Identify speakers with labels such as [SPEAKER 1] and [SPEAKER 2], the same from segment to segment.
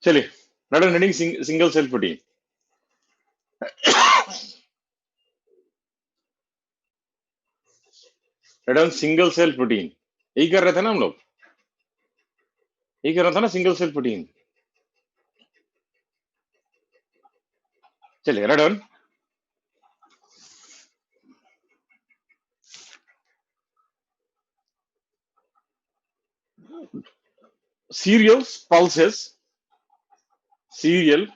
[SPEAKER 1] चलिए, let us reading single cell protein. Let us single cell protein. यही कर रहे थे ना हम लोग, यही कर रहा था ना सिंगल सेल प्रोटीन. चलिए, red on. Serials, serial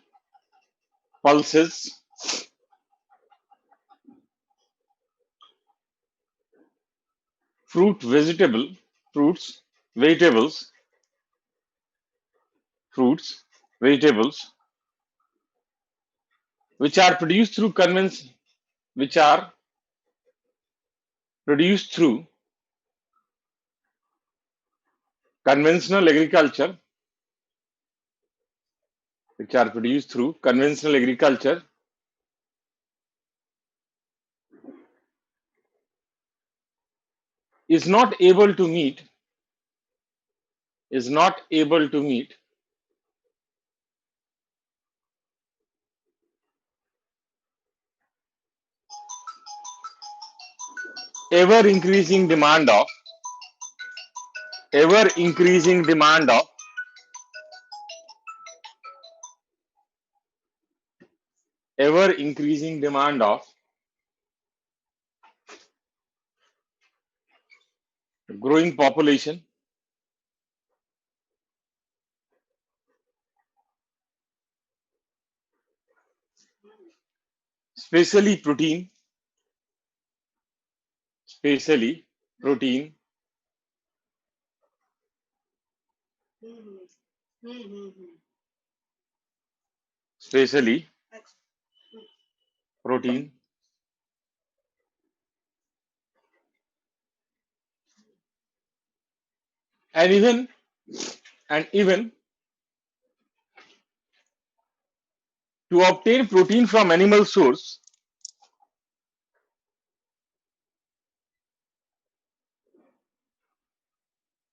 [SPEAKER 1] pulses, fruits, vegetables, fruits, vegetables, which are produced through which are produced through conventional agriculture, which are produced through conventional agriculture, is not able to meet ever increasing demand of ever increasing demand of ever increasing demand of growing population, especially protein, especially protein, and even to obtain protein from animal source,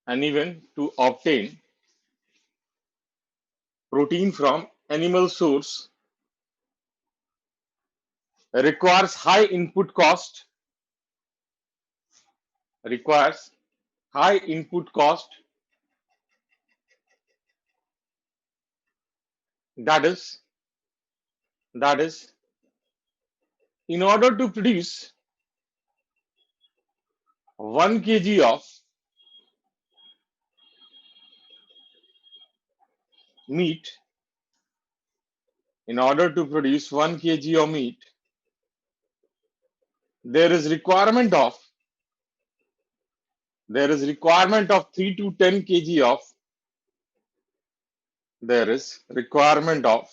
[SPEAKER 1] and even to obtain protein from animal source requires high input cost, requires high input cost, that is in order to produce 1 kg of meat, in order to produce 1 kg of meat, there is requirement of 3 to 10 kg of there is requirement of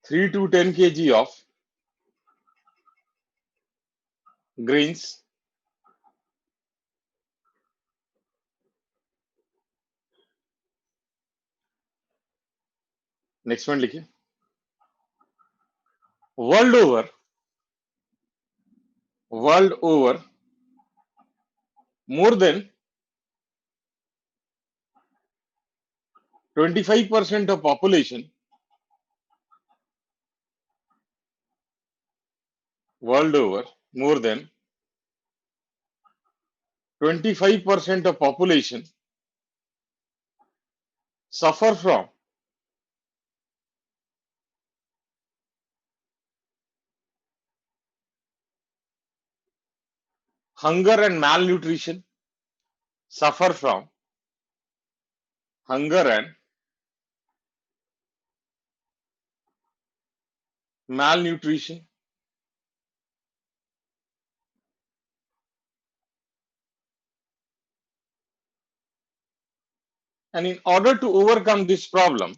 [SPEAKER 1] 3 to 10 kg of grains. Next one लिखिए. World over more than 25% of population, world over more than 25% of population suffer from hunger and malnutrition, suffer from hunger and malnutrition, and in order to overcome this problem,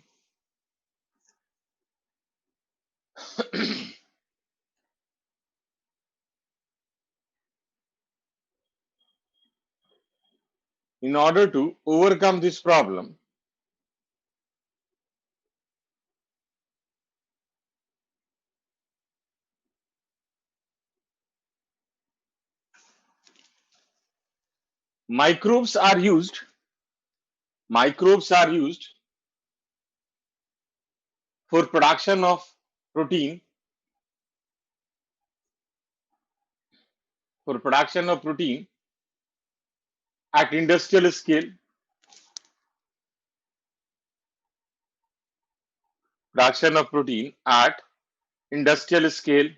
[SPEAKER 1] in order to overcome this problem, microbes are used Microbes are used for production of protein, at industrial scale, production of protein at industrial scale,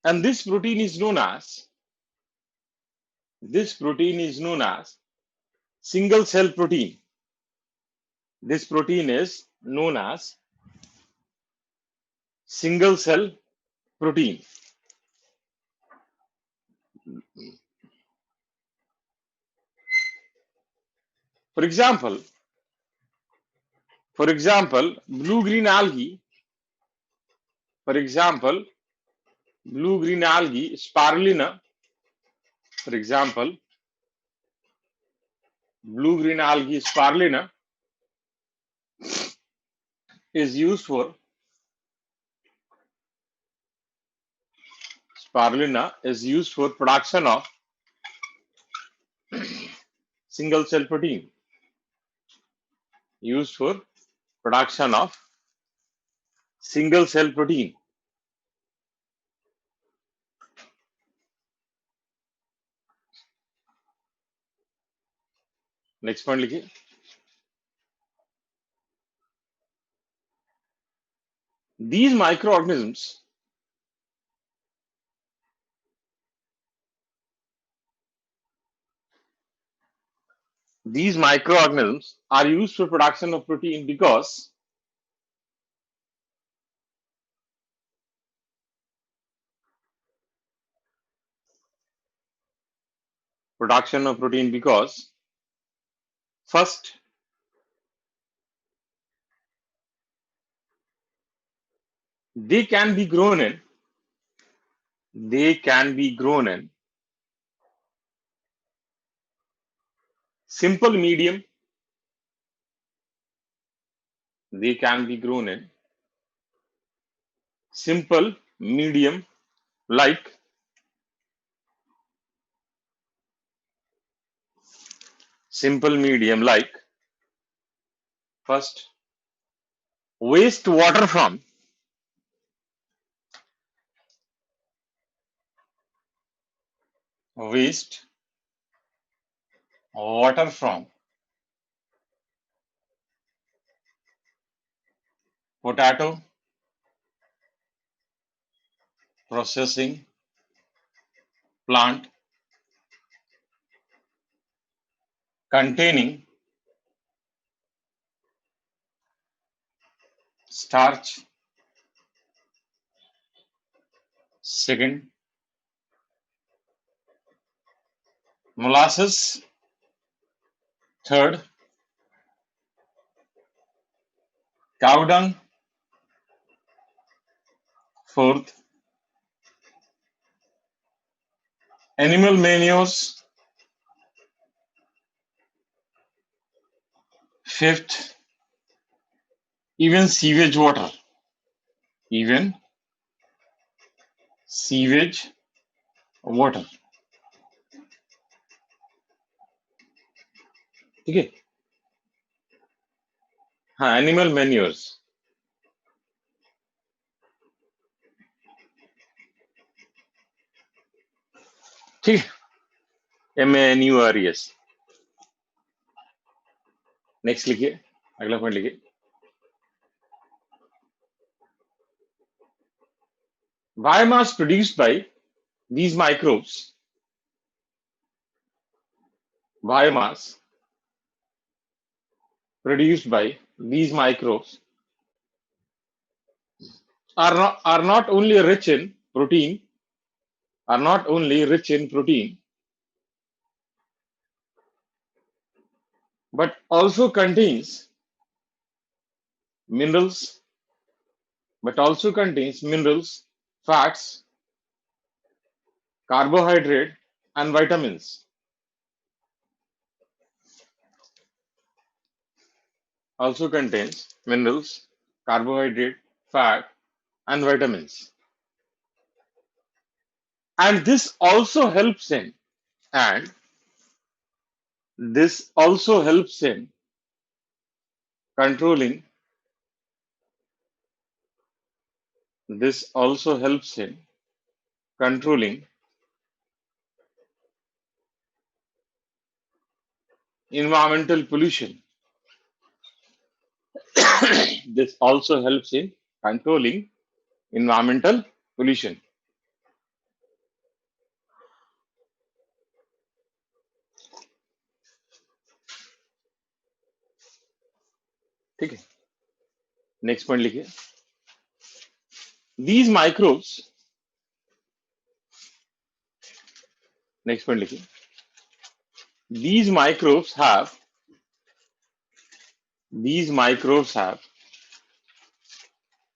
[SPEAKER 1] and this protein is known as single cell protein. This protein is known as single cell protein. For example, blue green algae, spirulina, for example, blue green algae spirulina is used for production of single cell protein. Used for production of single cell protein. Next point लिखिए. These microorganisms are used for production of protein because first, they can be grown in simple medium. They can be grown in simple medium like first, wastewater from potato processing plant containing starch. Second, molasses. Third, cow dung. Fourth, animal manures. Fifth, even sewage water. ठीक है. हाँ, animal manures. ठीक है. MANURES. Next लिखिए, अगला point लिखिए. Biomass produced by these microbes are not only rich in protein, but also contains minerals, fats, carbohydrate, and vitamins. Also contains minerals, carbohydrate, fat, and vitamins. And this also helps in and this also helps in controlling this also helps in controlling environmental pollution. This also helps in controlling environmental pollution. ठीक है, next point लिखिए. These microbes, next point लिखिए. These microbes have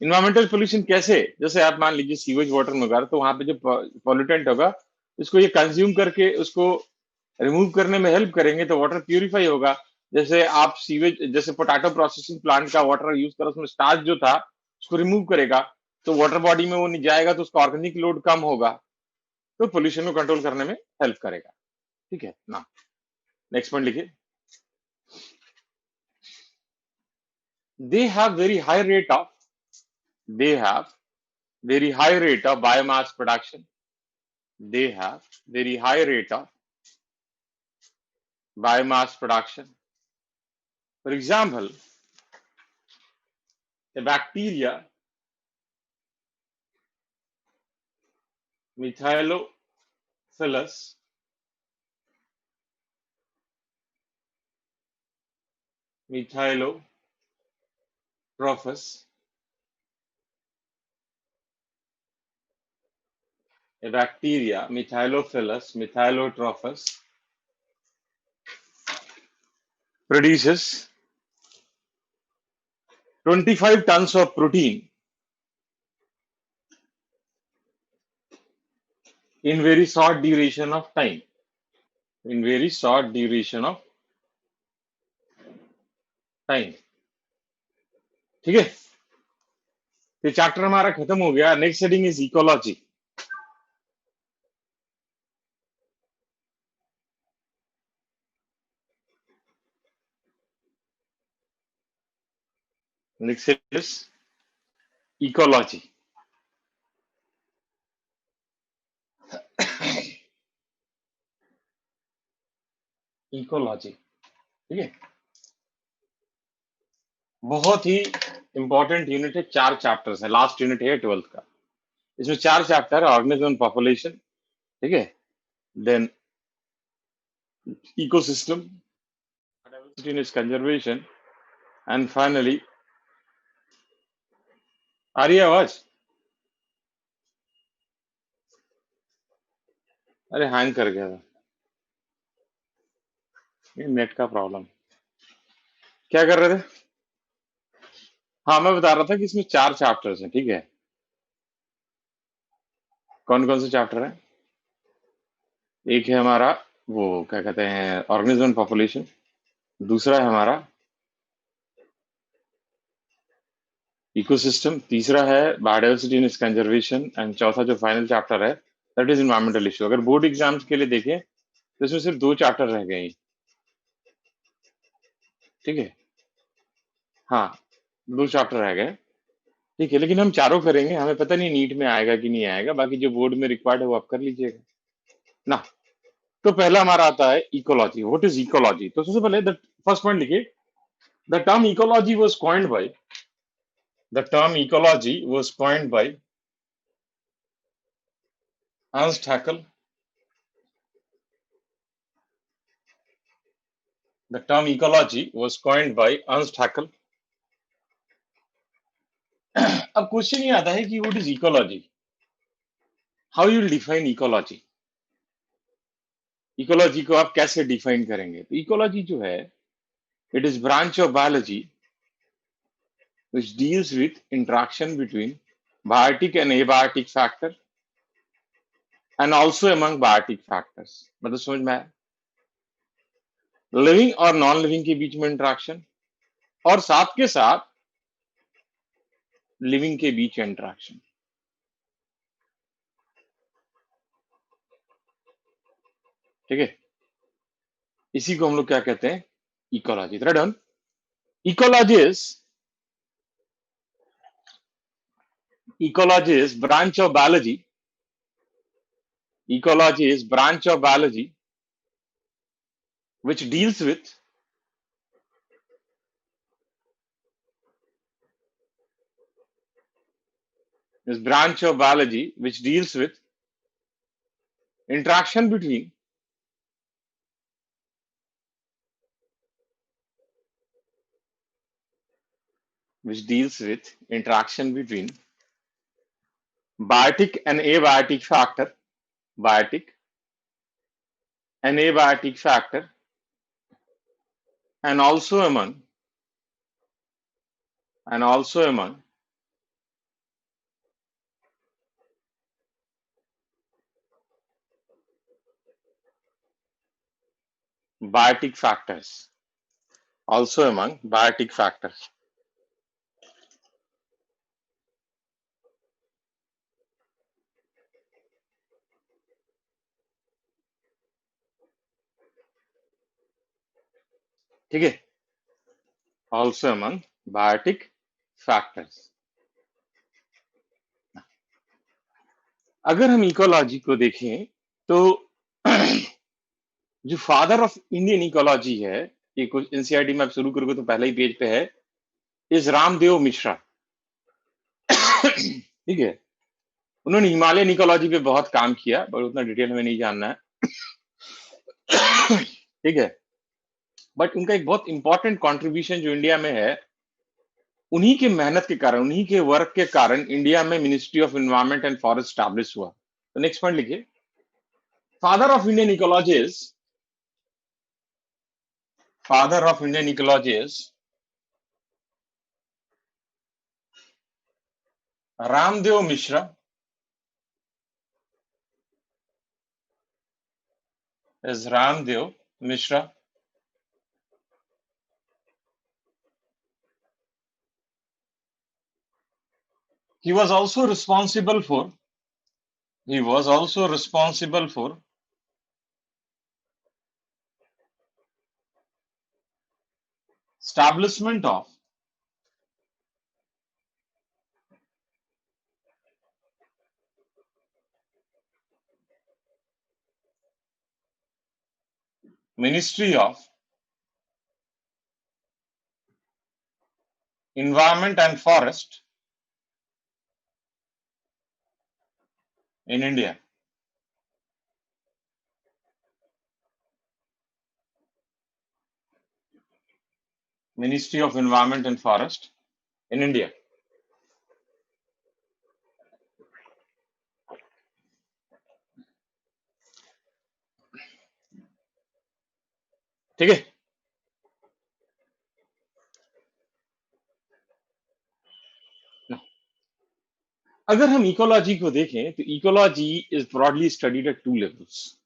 [SPEAKER 1] environmental pollution कैसे? जैसे आप मान लीजिए sewage water में होगा तो वहां पे जो पॉल्यूटेंट होगा उसको ये कंज्यूम करके उसको रिमूव करने में हेल्प करेंगे तो वाटर प्यूरिफाई होगा. जैसे आप सीवेज जैसे पोटैटो प्रोसेसिंग प्लांट का वाटर यूज करो उसमें स्टार्च जो था उसको रिमूव करेगा तो वाटर बॉडी में वो नहीं जाएगा तो उसका ऑर्गेनिक लोड कम होगा तो पोल्यूशन को कंट्रोल करने में हेल्प करेगा. ठीक है ना. नेक्स्ट पॉइंट लिखिए. They have very high rate of they have very high rate of biomass production. They have very high rate of biomass production. For example, a bacteria Methylophilus methylotrophus, a bacteria methylotrophus produces 25 tons of protein in very short duration of time. In very short duration of time. ठीक है, ये chapter हमारा खत्म हो गया. Next heading is ecology. Next is ecology. Ecology ठीक है, बहुत ही इंपॉर्टेंट यूनिट है. 4 चैप्टर्स है, लास्ट यूनिट है 12th का. इसमें 4 चैप्टर है. ऑर्गेनिज्म, पॉपुलेशन, ठीक है, then ecosystem, diversity and conservation and finally. आ रही है आवाज? अरे हैंग कर गया था, ये नेट का प्रॉब्लम. क्या कर रहे थे? हाँ, मैं बता रहा था कि इसमें 4 चैप्टर्स हैं. ठीक है, कौन कौन से चैप्टर है? एक है हमारा वो क्या कहते हैं ऑर्गेनिज्म एंड पॉपुलेशन, दूसरा है हमारा इकोसिस्टम, तीसरा है बायोडाइवर्सिटी एंड कंजर्वेशन एंड चौथा जो फाइनल चैप्टर है दैट इज एनवायरमेंटल इशू. अगर बोर्ड एग्जाम्स के लिए देखें तो इसमें सिर्फ 2 चैप्टर रह गए. ठीक है, हाँ 2 चैप्टर रह गए. ठीक है, लेकिन हम चारों करेंगे. हमें पता नहीं नीट में आएगा कि नहीं आएगा, बाकी जो बोर्ड में रिक्वायर्ड है वो आप कर लीजिएगा ना. तो पहला हमारा आता है इकोलॉजी. What is ecology? तो सबसे पहले द फर्स्ट पॉइंट लिखिए. The term ecology was coined bye Ernst Haeckel. The term ecology was coined by Ernst Haeckel. अब क्वेश्चन ये आता है कि what is ecology, how you define ecology. Ecology को आप कैसे डिफाइन करेंगे? तो इकोलॉजी जो है it is branch of biology which deals with interaction between biotic and abiotic factor and also among biotic factors. मतलब समझ में आया? लिविंग और नॉन लिविंग के बीच में इंटरेक्शन और साथ के साथ लिविंग के बीच इंटरेक्शन। ठीक है, इसी को हम लोग क्या कहते हैं, ecology. Right. Ecology is branch of biology. Ecology is branch of biology which deals with interaction between biotic and abiotic factor, biotic and abiotic factor, and also among biotic factors, also among biotic factors. ठीक है, also among biotic factors. अगर हम ecology को देखें तो जो father of Indian ecology है, ये कुछ एनसीईआरटी में आप शुरू करोगे तो पहले ही पेज पे है, इज रामदेव मिश्रा। ठीक है, उन्होंने हिमालयन इकोलॉजी पे बहुत काम किया, पर उतना डिटेल में नहीं जानना है। ठीक है, बट उनका एक बहुत इंपॉर्टेंट कंट्रीब्यूशन जो इंडिया में है, उन्हीं के मेहनत के कारण, उन्हीं के वर्क के कारण इंडिया में ministry of environment and forest establish हुआ। तो नेक्स्ट पॉइंट लिखिए, father of Indian ecology is Ramdev Mishra. is Ramdev Mishra. He was also responsible for establishment of Ministry of Environment and Forest in India. Ministry of Environment and Forest in India. ठीक है, अगर हम ecology को देखें तो ecology is broadly studied at two levels,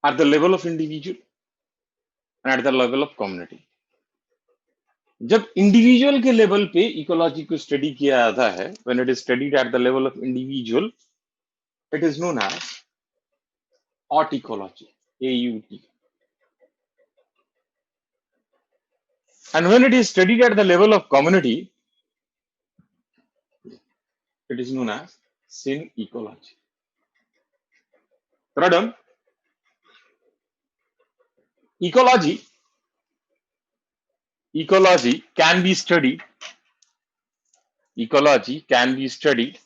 [SPEAKER 1] at the level of individual and at the level of community. जब individual के level पे इकोलॉजी को स्टडी किया जाता है, when it is studied at the level of individual, it is known as aut ecology, AUT. And when it is studied at the level of community, it is known as syn ecology. Radam, ecology can be studied. Ecology can be studied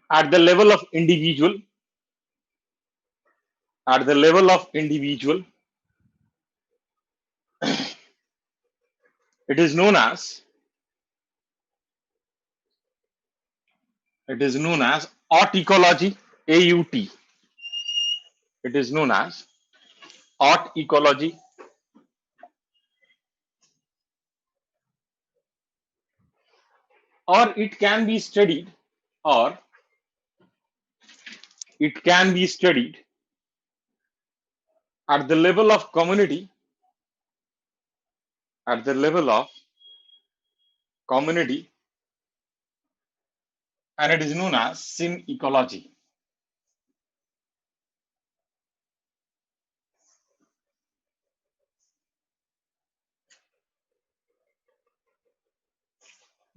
[SPEAKER 1] at the level of individual. At the level of individual, it is known as OT ecology, AUT. It is known as OT ecology, or it can be studied, at the level of community at the level of community, and it is known as sin ecology.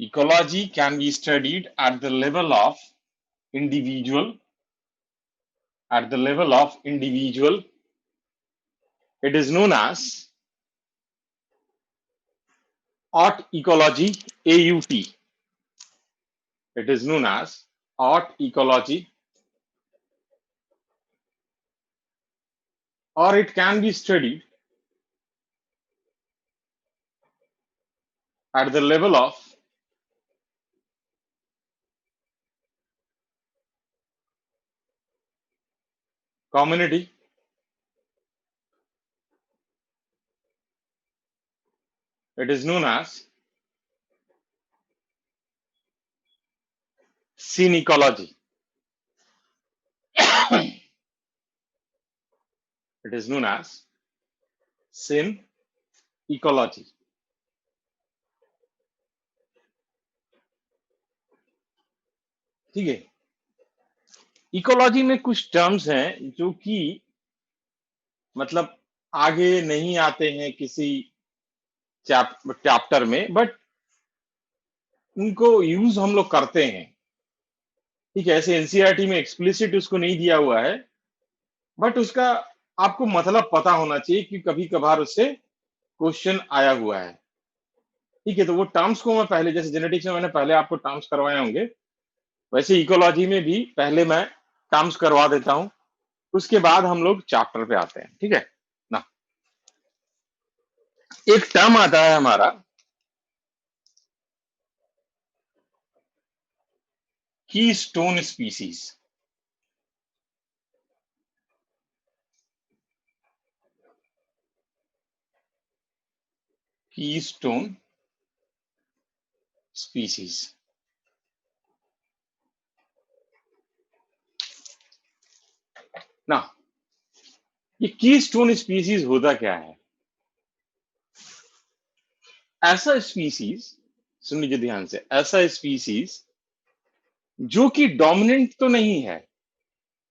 [SPEAKER 1] Ecology can be studied at the level of individual, at the level of individual. It is known as art ecology, AUT. It is known as art ecology, or it can be studied at the level of community. It is known as sin ecology. It is known as sin ecology. ठीक है, ecology में कुछ terms हैं जो कि मतलब आगे नहीं आते हैं किसी चैप्टर में, बट उनको यूज हम लोग करते हैं। ठीक है, ऐसे एनसीईआरटी में एक्सप्लिसिट उसको नहीं दिया हुआ है, बट उसका आपको मतलब पता होना चाहिए कि कभी कभार उससे क्वेश्चन आया हुआ है। ठीक है, तो वो टर्म्स को मैं पहले, जैसे जेनेटिक्स में मैंने पहले आपको टर्म्स करवाए होंगे, वैसे इकोलॉजी में भी पहले मैं टर्म्स करवा देता हूं, उसके बाद हम लोग चैप्टर पे आते हैं। ठीक है ना, एक टर्म आता है हमारा कीस्टोन स्पीसीज। Keystone species. ना, ये कीस्टोन स्पीसीज होता क्या है? ऐसा स्पीसीज, सुन लीजिए ध्यान से, ऐसा स्पीसीज जो कि डोमिनेंट तो नहीं है,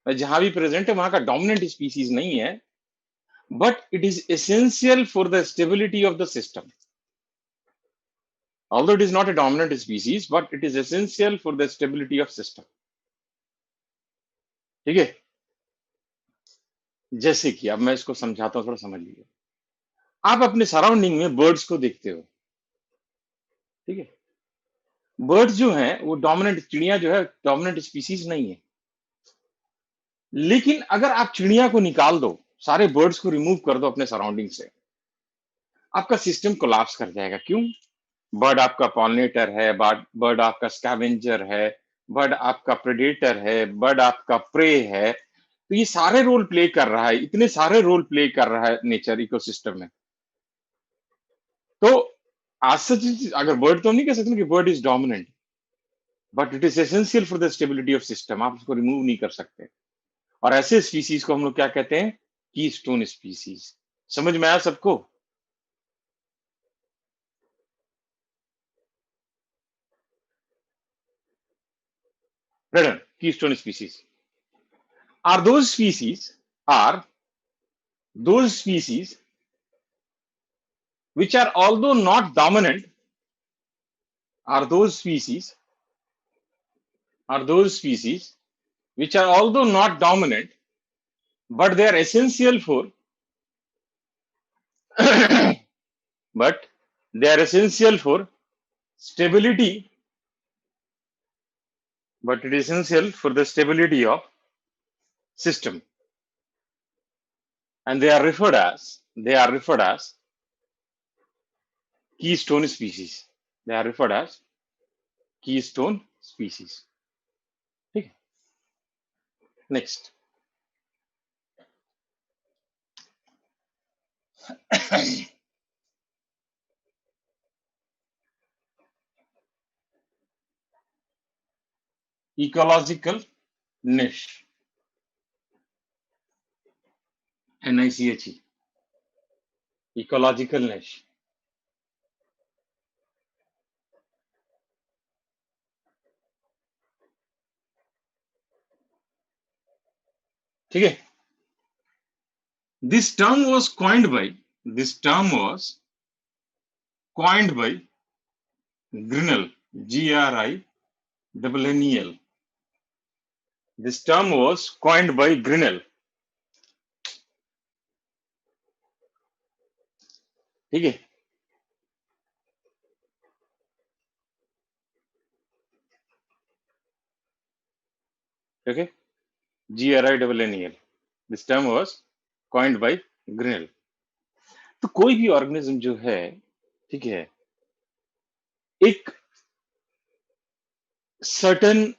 [SPEAKER 1] जहां भी प्रेजेंट है वहां का डोमिनेंट स्पीसीज नहीं है, but it is essential for the stability of the system. Although it is not a dominant species, but it is essential for the stability of system. ठीक है, जैसे कि अब मैं इसको समझाता हूं, थोड़ा समझ लीजिए। आप अपने सराउंडिंग में बर्ड्स को देखते हो, ठीक है, बर्ड्स जो हैं वो डोमिनेंट, चिड़िया जो है डोमिनेंट स्पीसीज नहीं है, लेकिन अगर आप चिड़िया को निकाल दो, सारे बर्ड्स को रिमूव कर दो अपने सराउंडिंग से, आपका सिस्टम कोलैप्स कर जाएगा। क्यों? बर्ड आपका पॉलिनेटर है, बर्ड आपका स्कैवेंजर है, बर्ड आपका प्रेडेटर है, बर्ड आपका प्रे है, तो ये सारे रोल प्ले कर रहा है, इतने सारे रोल प्ले कर रहा है नेचर इकोसिस्टम में। तो आज सच अगर बर्ड, तो हम नहीं कह सकते कि bird is dominant, but it is essential for the stability of system, आप उसको रिमूव नहीं कर सकते। और ऐसे स्पीसीज को हम लोग क्या कहते हैं? Keystone species. समझ में आया सबको? Keystone species are those species are those species which are although not dominant, are those species are those species which are although not dominant, but they are essential for but they are essential for stability, but it is essential for the stability of system, and they are referred as keystone species. They are referred as keystone species. ठीक है, next. ecological niche, NICHE, ecological niche। ठीक है। This term was coined by Grinnell, GRINNEL. This term was coined by Grinnell. ठीक है। Okay, GRINNEL. This term was coined by Grinnell. तो कोई भी organism जो है, ठीक है, एक certain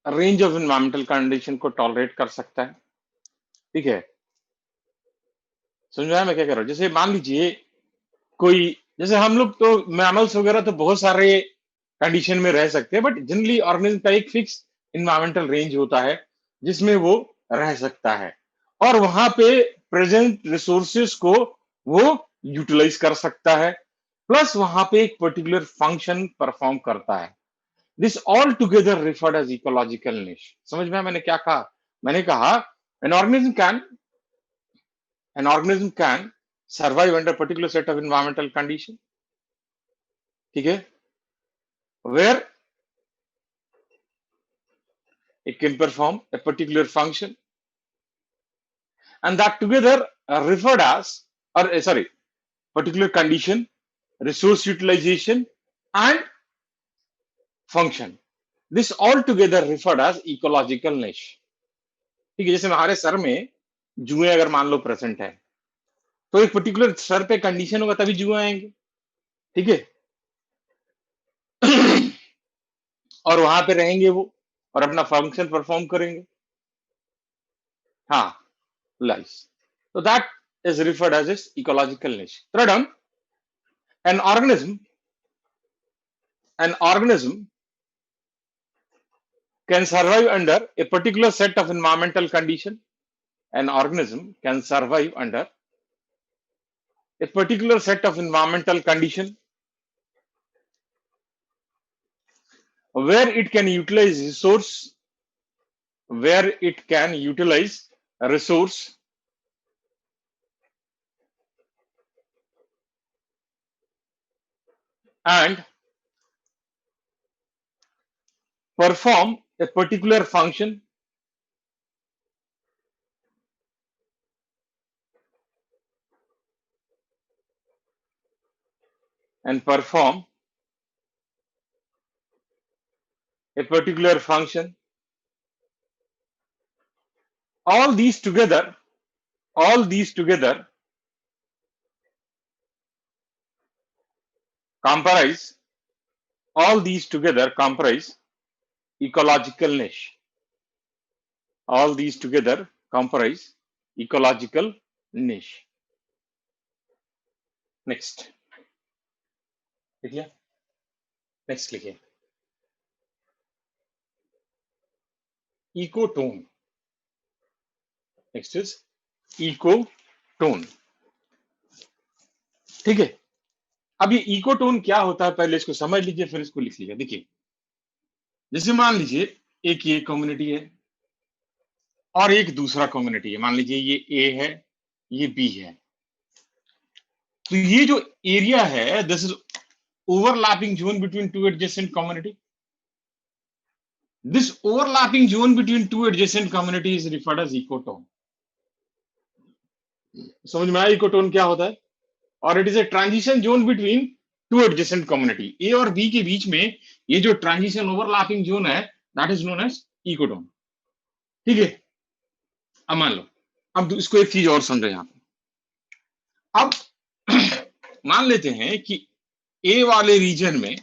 [SPEAKER 1] range of environmental condition को टॉलरेट कर सकता है। ठीक है, समझ में आया मैं क्या कह रहा हूँ? जैसे मान लीजिए कोई, जैसे हम लोग तो मैमल्स वगैरह तो बहुत सारे कंडीशन में रह सकते हैं, बट जनरली ऑर्गेनिज्म का एक फिक्स इन्वायरमेंटल रेंज होता है जिसमें वो रह सकता है, और वहां पे प्रेजेंट रिसोर्सेस को वो यूटिलाइज कर सकता है, प्लस वहां पे एक पर्टिकुलर फंक्शन परफॉर्म करता है। This all together referred as ecological niche. समझ में आया मैंने क्या कहा? मैंने कहा an organism can survive under a particular set of environmental condition, ठीक है, where it can perform a particular function, and that together are referred as, or sorry, particular condition, resource utilization and function. This all together referred as ecological niche. ठीक है, जैसे हमारे sir में जुए अगर मान लो प्रेजेंट है, तो एक पर्टिकुलर सर पे कंडीशन होगा तभी जुए आएंगे। ठीक है, और वहां पे रहेंगे वो और अपना फंक्शन परफॉर्म करेंगे। हाँ, lies. So that is referred as its ecological niche. Third one, an organism can survive under a particular set of environmental condition. An organism can survive under a particular set of environmental condition where it can utilize resource and perform a particular function all these together comprise ecological niche. All these together comprise ecological niche. Next, लिखिए, next लिखिए, ecotone. Next is ecotone. ठीक है, अब ये ecotone क्या होता है पहले इसको समझ लीजिए, फिर इसको लिख लीजिए। देखिए, जैसे मान लीजिए एक ये कम्युनिटी है और एक दूसरा कम्युनिटी है, मान लीजिए ये ए है, ये बी है, तो ये जो एरिया है, this is overlapping zone between two adjacent community. This overlapping zone between two adjacent communities is referred as ecotone. समझ में आया इकोटोन क्या होता है? और it is a transition zone between two adjacent community. A और B के बीच में ये जो ट्रांजिशन ओवरलैपिंग जोन है, that is known as ecotone. ठीक है, अब मान लो, अब इसको एक चीज और समझो यहां पे। अब मान लेते हैं कि ए वाले रीजन में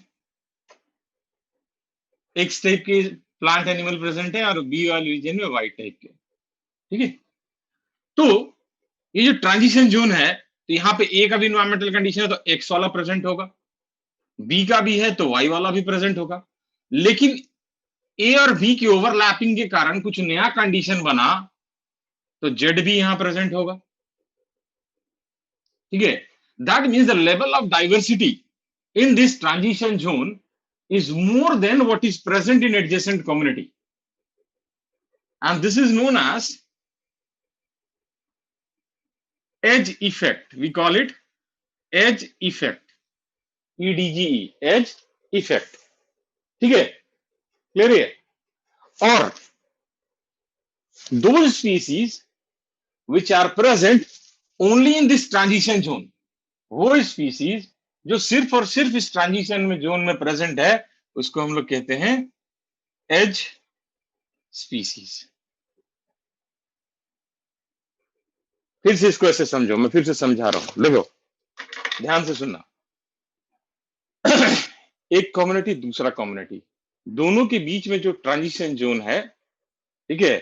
[SPEAKER 1] एक्स टाइप के प्लांट एनिमल प्रेजेंट है और बी वाले रीजन में वाई टाइप के। ठीक है, तो ये जो ट्रांजिशन जोन है, तो यहाँ पे ए का भी इन्वायरमेंटल कंडीशन है तो एक्स वाला प्रेजेंट होगा, बी का भी है तो वाई वाला भी प्रेजेंट होगा, लेकिन ए और बी की ओवरलैपिंग के कारण कुछ नया कंडीशन बना तो जेड भी यहां प्रेजेंट होगा। ठीक है, that means the level of diversity in this transition zone is more than what is present in adjacent community, and this is known as edge effect, we call it edge effect, EDGE, edge effect. ठीक है, clear है? और those species which are present only in this transition zone, वो species जो सिर्फ और सिर्फ इस ट्रांजिशन में जोन में प्रेजेंट है, उसको हम लोग कहते हैं एज स्पीसीज। फिर से इसको ऐसे समझो, मैं फिर से समझा रहा हूं, देखो ध्यान से सुनना। एक कम्युनिटी दूसरा कम्युनिटी, दोनों के बीच में जो ट्रांजिशन जोन है, ठीक है,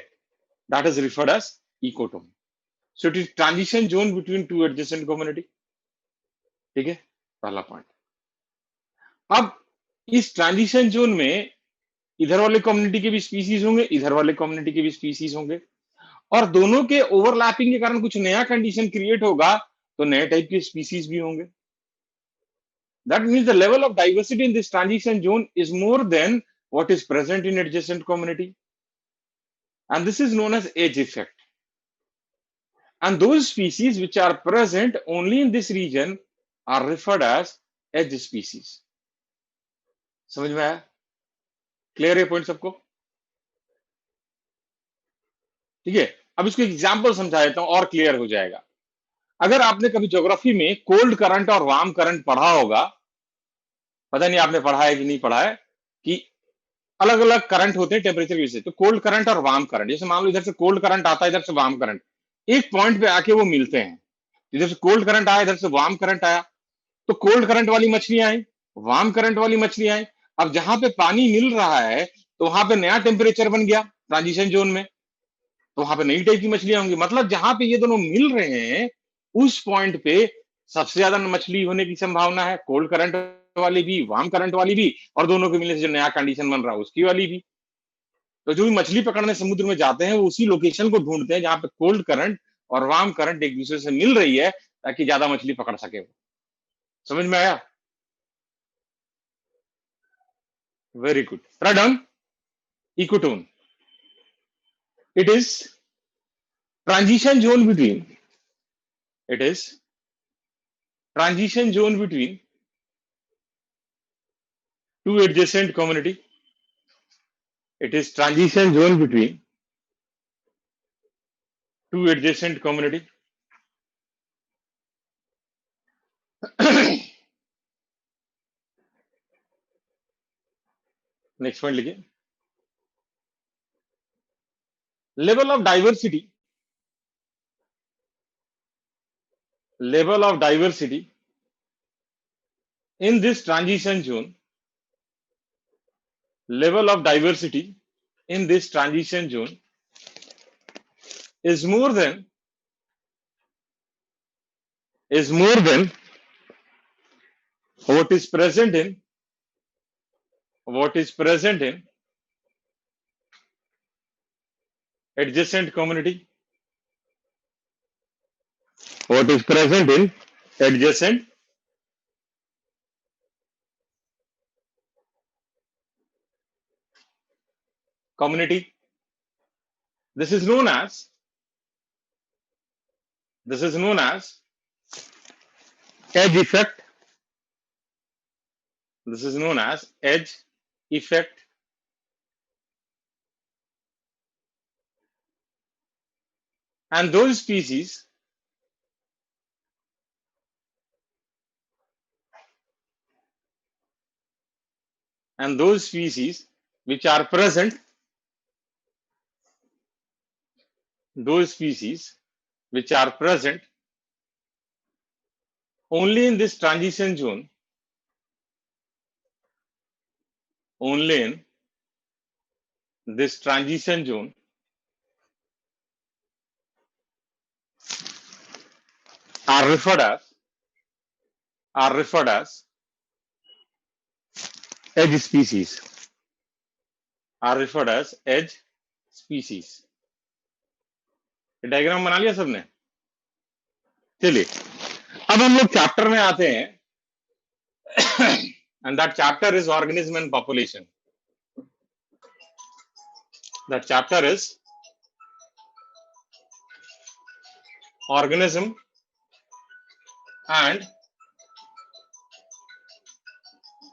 [SPEAKER 1] that is referred as ecotone. So it is transition zone between two adjacent community. ठीक है, पहला पॉइंट। अब इस ट्रांजिशन जोन में इधर वाले कम्युनिटी के भी स्पीसीज होंगे, इधर वाले कम्युनिटी के भी स्पीसीज होंगे, और दोनों के ओवरलैपिंग के कारण कुछ नया कंडीशन क्रिएट होगा, तो नए टाइप के स्पीसीज भी होंगे। That means the level of diversity in this transition zone is more than what is present in adjacent community, and this is known as edge effect. And those species which are present only in this region are referred as edge species. समझ में आया? Clear है point सबको? ठीक है, अब इसको example समझा देता हूं और क्लियर हो जाएगा। अगर आपने कभी ज्योग्राफी में कोल्ड करंट और वार्म करंट पढ़ा होगा, पता नहीं आपने पढ़ा है कि नहीं पढ़ा है, कि अलग अलग करंट होते हैं टेम्परेचर की वजह से। तो कोल्ड करंट और वार्म करंट, जैसे मान लो इधर से कोल्ड करंट आता है, इधर से वार्म करंट, एक पॉइंट पे आके वो मिलते हैं। इधर से कोल्ड करंट आया, इधर से वार्म करंट आया, तो कोल्ड करंट वाली मछलियां आई, वार्म करंट वाली मछलियां आई। अब जहां पे पानी मिल रहा है, तो वहां पे नया टेम्परेचर बन गया ट्रांजिशन जोन में, तो वहां पे नई टाइप की मछलियां होंगी। मतलब जहां पे ये दोनों मिल रहे हैं, उस पॉइंट पे सबसे ज्यादा मछली होने की संभावना है, कोल्ड करंट वाली भी, वार्म करंट वाली भी, और दोनों के मिलने से जो नया कंडीशन बन रहा है उसकी वाली भी। तो जो भी मछली पकड़ने समुद्र में जाते हैं, वो उसी लोकेशन को ढूंढते हैं जहां पे कोल्ड करंट और वार्म करंट एक दूसरे से मिल रही है, ताकि ज्यादा मछली पकड़ सके वो। समझ में आया? Very good. Write down ecotone. It is transition zone between, it is transition zone between two adjacent community, it is transition zone between two adjacent community. Next point लिखिए, level of diversity, level of diversity in this transition zone, level of diversity in this transition zone is more than what is present in adjacent community, what is present in adjacent community. This is known as edge effect. This is known as edge effect. And those species which are present, those species which are present only in this transition zone, only in this transition zone, are referred as edge species, are referred as edge species. Diagram बना लिया सबने? चलिए अब हम लोग chapter में आते हैं, and that chapter is organism and population. That chapter is organism and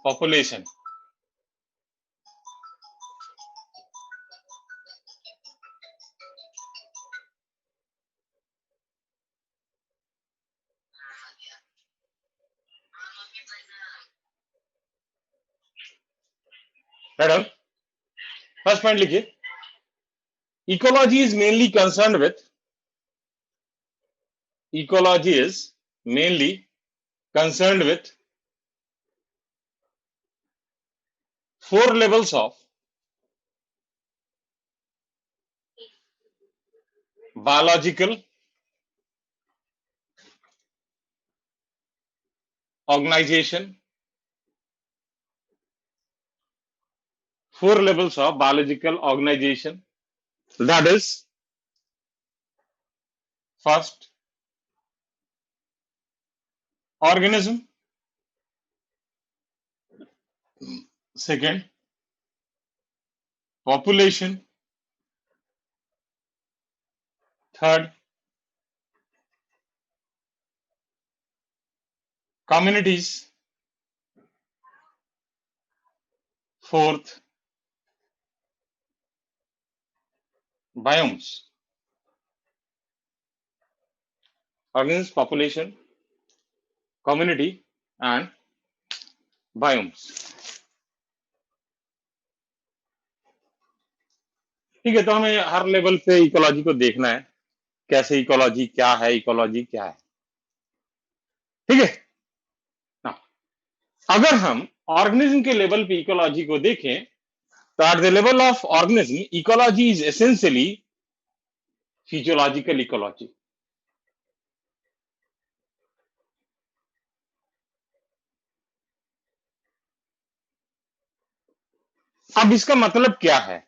[SPEAKER 1] population. Madam first point लिखिए, ecology is mainly concerned with ecology is mainly concerned with four levels of biological organization, four levels of biological organization. That is, first, organism. Second, population. Third, communities. Fourth, biomes. Organisms, population, community and biomes. ठीक है, तो हमें हर level पे ecology को देखना है, कैसे ecology क्या है, इकोलॉजी क्या है। ठीक है ना? अगर हम ऑर्गेनिज्म के लेवल पे इकोलॉजी को देखें तो at the level of organism ecology is essentially physiological ecology. अब इसका मतलब क्या है?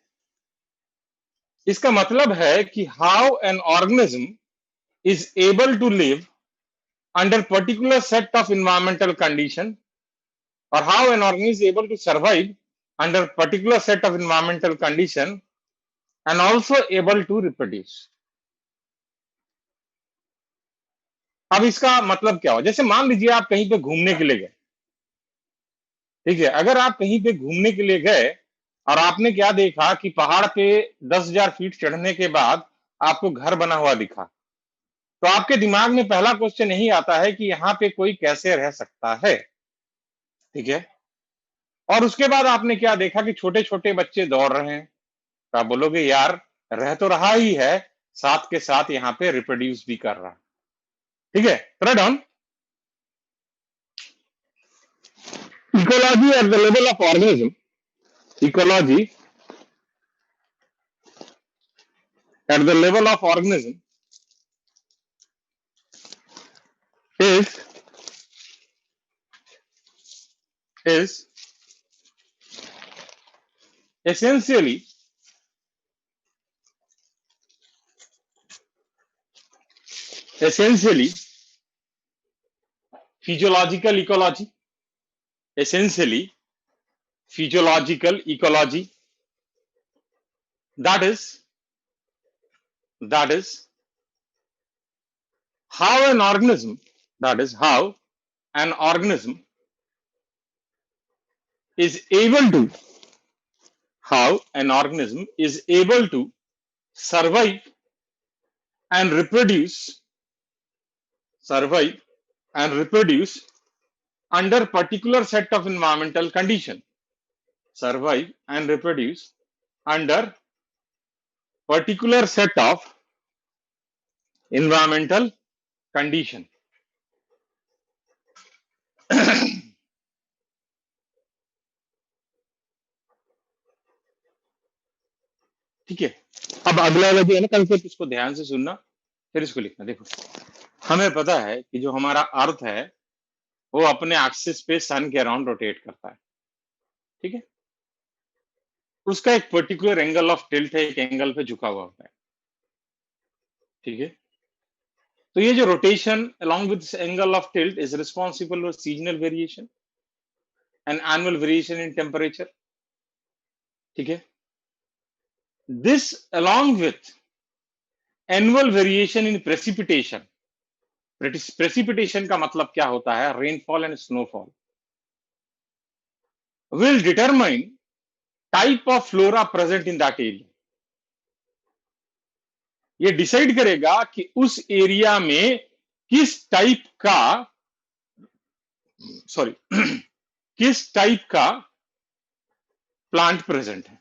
[SPEAKER 1] इसका मतलब है कि how an organism is able to live under particular set of environmental condition, or how an organism is able to survive under particular set of environmental condition and also able to reproduce. अब इसका मतलब क्या हो? जैसे मान लीजिए आप कहीं पे घूमने के लिए गए, ठीक है, अगर आप कहीं पे घूमने के लिए गए और आपने क्या देखा कि पहाड़ पे 10,000 फीट चढ़ने के बाद आपको घर बना हुआ दिखा, तो आपके दिमाग में पहला क्वेश्चन यही आता है कि यहाँ पे कोई कैसे रह सकता है। ठीक है, और उसके बाद आपने क्या देखा कि छोटे छोटे बच्चे दौड़ रहे हैं, तो आप बोलोगे यार रह तो रहा ही है, साथ के साथ यहाँ पे रिप्रोड्यूस भी कर रहा है। ठीक है, right on. Ecology at the level of organism, ecology at the level of organism is essentially physiological ecology, essentially physiological ecology. That is how an organism, that is how an organism is able to, how an organism is able to survive and reproduce, under particular set of environmental condition, survive and reproduce under particular set of environmental condition. ठीक है, अब अगला वाला जो है ना concept, इसको ध्यान से सुनना फिर इसको लिखना। देखो, हमें पता है कि जो हमारा अर्थ है वो अपने एक्सिस पे सन के अराउंड रोटेट करता है। ठीक है, उसका एक पर्टिकुलर एंगल ऑफ टिल्ट है, एक एंगल पे झुका हुआ होता है। ठीक है, तो ये जो rotation along with angle of tilt is responsible for seasonal variation and annual variation in temperature. ठीक है, this along with annual variation in precipitation precipitation का मतलब क्या होता है? Rainfall and snowfall will determine type of flora present in that area. ये decide करेगा कि उस एरिया में किस टाइप का, सॉरी किस टाइप का प्लांट प्रेजेंट है।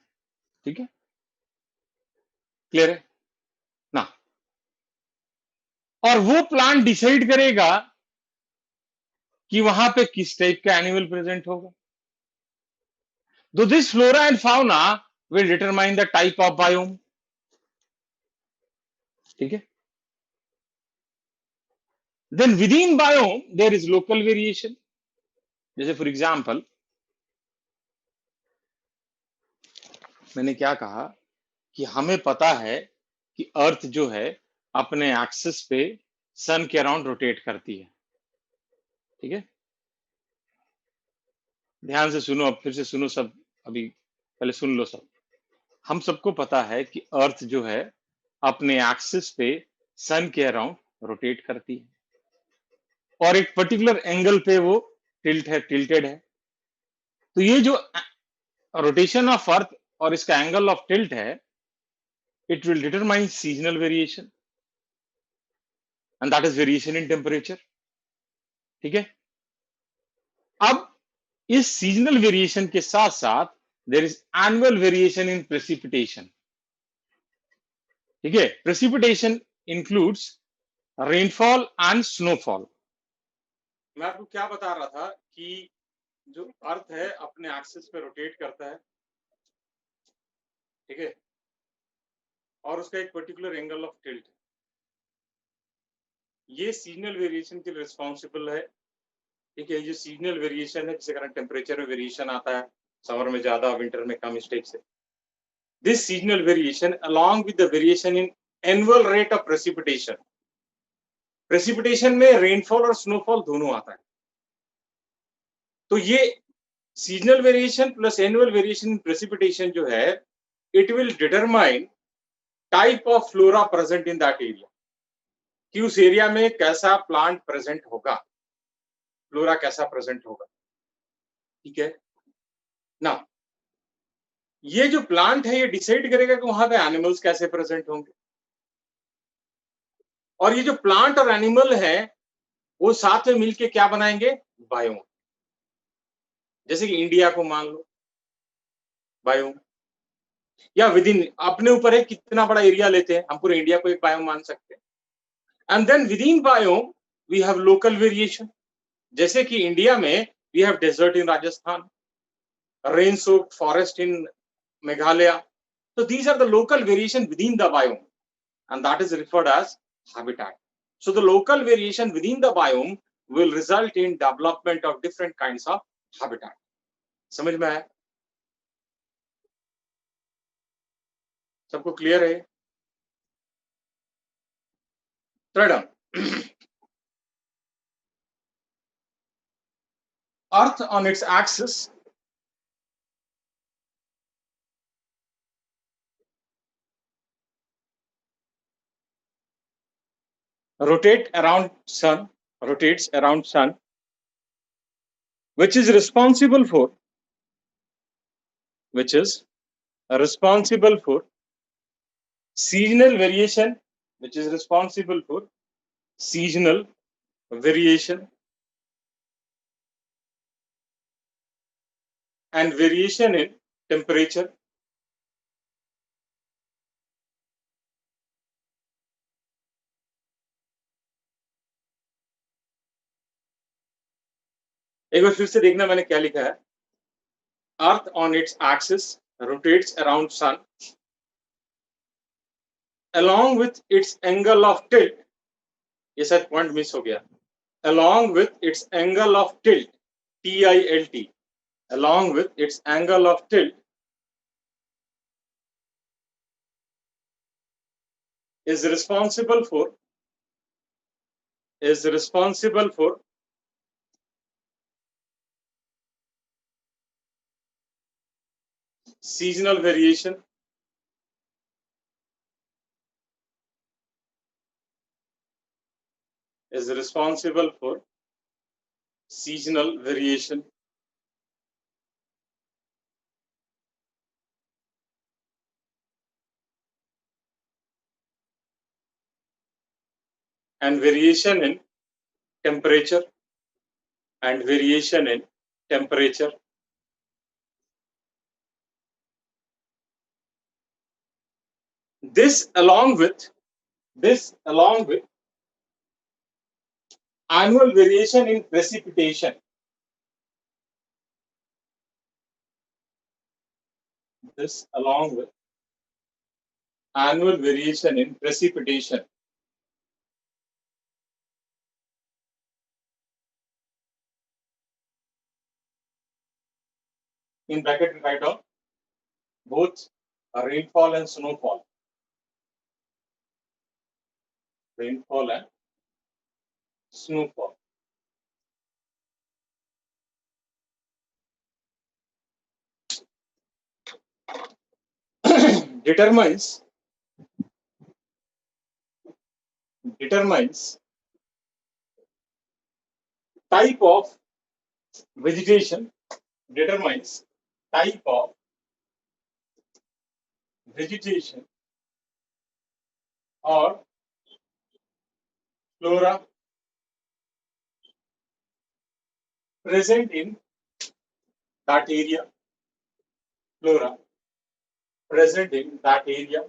[SPEAKER 1] ठीक है, क्लियर है ना? और वो प्लांट डिसाइड करेगा कि वहां पे किस टाइप का एनिमल प्रेजेंट होगा। तो this flora and fauna will determine the type of biome. ठीक है, then within biome there is local variation. जैसे फॉर एग्जांपल मैंने क्या कहा कि हमें पता है कि अर्थ जो है अपने एक्सिस पे सन के अराउंड रोटेट करती है। ठीक है, ध्यान से सुनो, अब फिर से सुनो सब, अभी पहले सुन लो सब। हम सबको पता है कि अर्थ जो है अपने एक्सिस पे सन के अराउंड रोटेट करती है और एक पर्टिकुलर एंगल पे वो टिल्टेड है। तो ये जो रोटेशन ऑफ अर्थ और इसका एंगल ऑफ टिल्ट है, it will determine seasonal variation and that is variation in temperature. ठीक है, अब इस सीजनल वेरिएशन के साथ साथ there is annual variation in precipitation. ठीक है, precipitation includes rainfall and snowfall. मैं आपको क्या बता रहा था कि जो अर्थ है अपने एक्सिस पे रोटेट करता है, ठीक है, और उसका एक पर्टिकुलर एंगल ऑफ टिल्ट, ये सीजनल वेरिएशन के लिए रिस्पॉन्सिबल है। ठीक है, ये सीजनल वेरिएशन है जिसके कारण टेम्परेचर में वेरिएशन आता है, समर में ज्यादा, विंटर में कम, इस टाइप से। This seasonal variation along with the variation in annual rate of precipitation, precipitation में रेनफॉल और स्नोफॉल दोनों आता है। तो ये seasonal variation plus annual variation in precipitation जो है, it will determine type of flora present in that area, कि उस एरिया में कैसा प्लांट प्रेजेंट होगा, फ्लोरा कैसा प्रेजेंट होगा। ठीक है ना, ये जो प्लांट है ये डिसाइड करेगा कि वहां पे एनिमल्स कैसे प्रेजेंट होंगे, और ये जो प्लांट और एनिमल है वो साथ में मिलके क्या बनाएंगे, बायोम। जैसे कि इंडिया को मान लो बायोम, या विद इन, अपने ऊपर है कितना बड़ा एरिया लेते हैं, हम पूरे इंडिया को एक बायोम मान सकते हैं। And then within biome we have local variation. जैसे कि इंडिया में we have desert in Rajasthan, rain soaked forest in Meghalaya. So these are the local variation within the biome, and that is referred as habitat. So the local variation within the biome will result in development of different kinds of habitat. समझ में आया? सबको clear है? Third one, Earth on its axis rotates around sun, which is responsible for seasonal variation, which is responsible for seasonal variation and variation in temperature. एक बार फिर से देखना मैंने क्या लिखा है। Earth on its axis rotates around sun along with its angle of tilt. ये शायद पॉइंट मिस हो गया। Along with its angle of tilt, TILT, along with its angle of tilt is responsible for seasonal variation is responsible for seasonal variation. And variation in temperature and variation in temperature. This along with annual variation in precipitation. This along with annual variation in precipitation. In bracket we write down both rainfall and snowfall. Rainfall and snowfall. determines type of vegetation, determines type of vegetation or flora present in that area. Flora present in that area.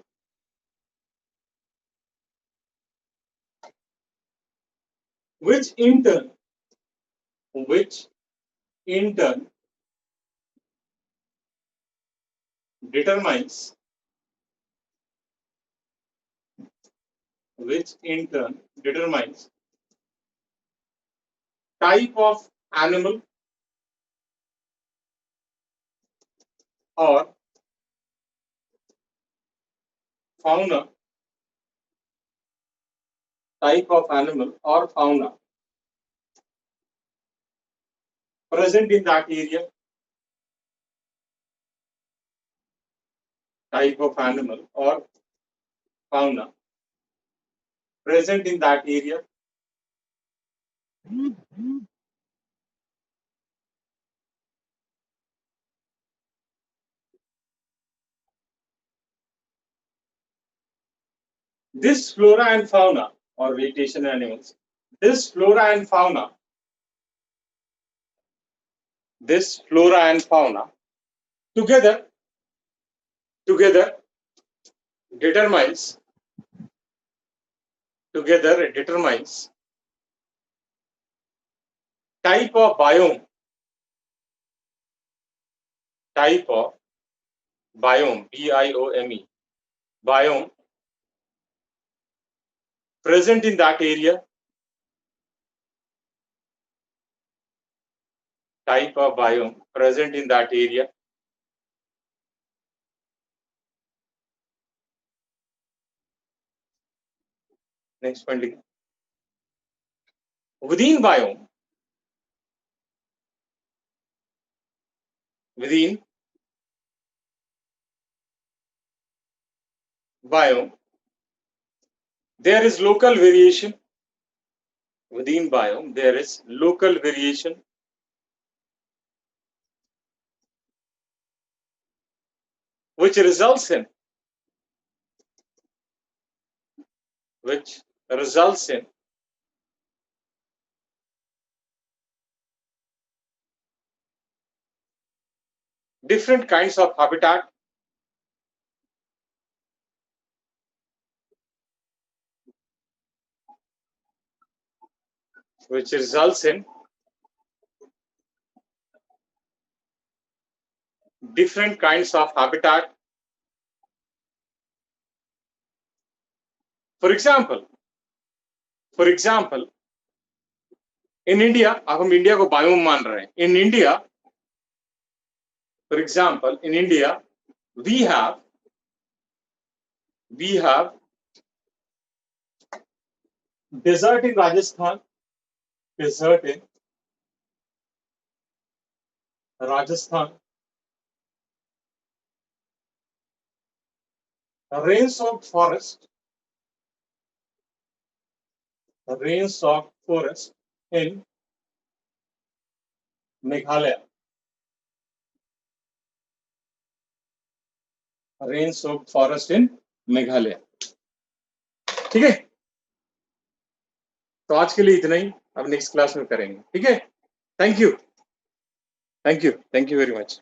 [SPEAKER 1] Which in turn determines type of animal or fauna, type of animal or fauna present in that area. Type of animal or fauna present in that area. This flora and fauna or vegetation animals, this flora and fauna together determines type of biome, BIOME, biome present in that area. Type of biome present in that area. Next point. Within biome, there is local variation. Within biome, there is local variation which results in different kinds of habitat, which results in different kinds of habitat. For example, in India, अब हम India को biome मान रहे हैं. In India, for example, in India, we have desert in Rajasthan, rain-soaked forest
[SPEAKER 2] rain-soaked forest in Meghalaya. Rain-soaked forest in Meghalaya. ठीक है, तो आज के लिए इतना ही, अब नेक्स्ट क्लास में करेंगे. ठीक है, थैंक यू वेरी मच.